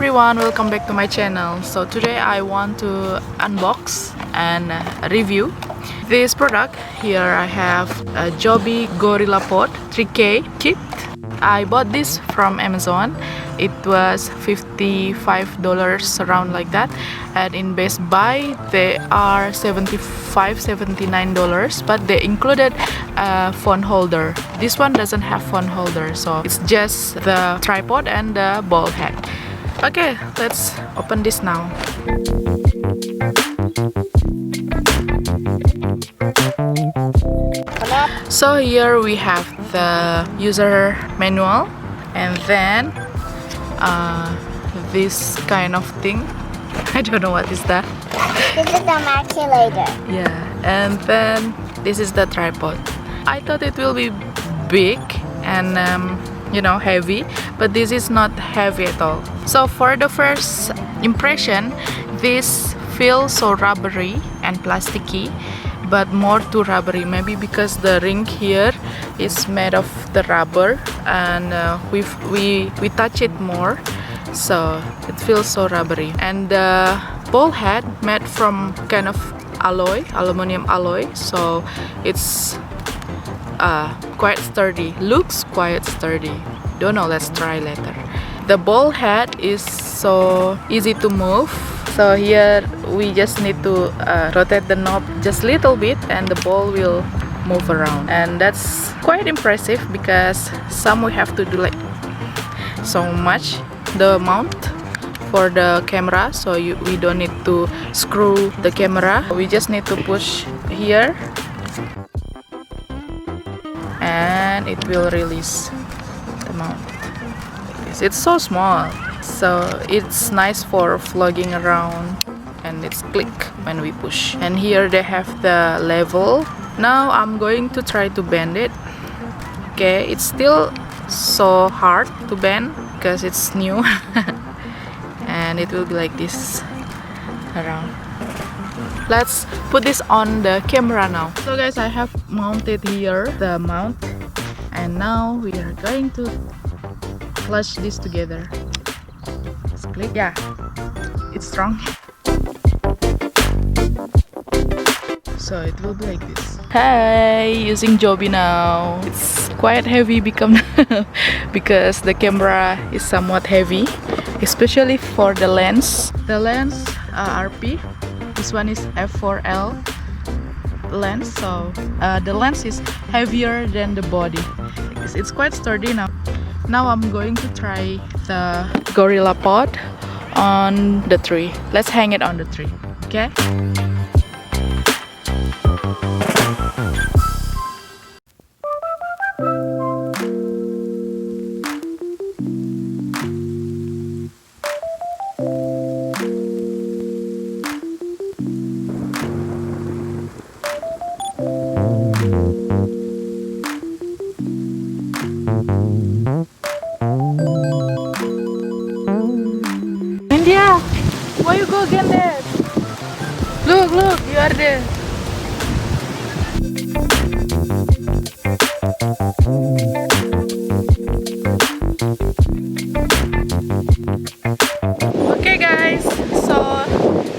everyone, welcome back to my channel. So today I want to unbox and review this product. Here I have a Joby Gorillapod 3K kit. I bought this from Amazon. It was $55, around like that, and in Best Buy they are $75-$79, but they included a phone holder. This one doesn't have phone holder, so it's just the tripod and the ball head. Okay, let's open this now. So here we have the user manual, and then this kind of thing. I don't know what is that. This is the maculator. Yeah, and then this is the tripod. I thought it will be big and heavy, but this is not heavy at all. So for the first impression, this feels so rubbery and plasticky, but more to rubbery, maybe because the ring here is made of the rubber, and we touch it more, so it feels so rubbery. And the ball head made from kind of aluminum alloy, so it's quite sturdy, looks quite sturdy. Don't know, let's try later. The ball head is so easy to move, so here we just need to rotate the knob just a little bit and the ball will move around, and that's quite impressive because some we have to do like so much. The mount for the camera, so we don't need to screw the camera, we just need to push here and it will release the mount. It's so small, so it's nice for vlogging around, and it's click when we push. And here they have the level. Now I'm going to try to bend it. Okay, it's still so hard to bend because it's new. And it will be like this around. Let's put this on the camera now. So guys, I have mounted here the mount, and now we are going to clutch this together. Let's click. Yeah, it's strong. So it will be like this. Hey, using Joby now. It's quite heavy because the camera is somewhat heavy, especially for the lens. The lens RP. This one is f4L lens, so the lens is heavier than the body. It's quite sturdy now. Now I'm going to try the Gorillapod on the tree. Let's hang it on the tree, okay? India, why you go again there? Look, you are there. Okay guys, so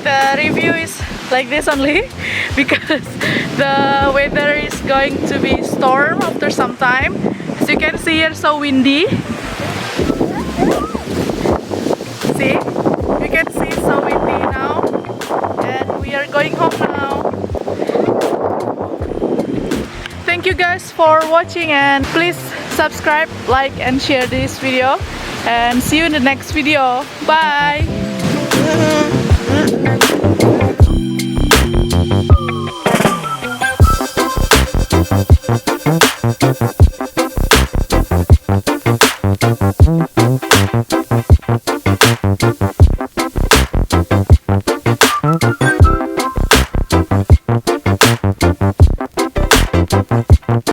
the review is like this only because the weather is going to be storm after some time. As you can see here, so windy. See? You can see so windy now, and we are going home now. Thank you guys for watching, and please subscribe, like and share this video, and see you in the next video. Bye.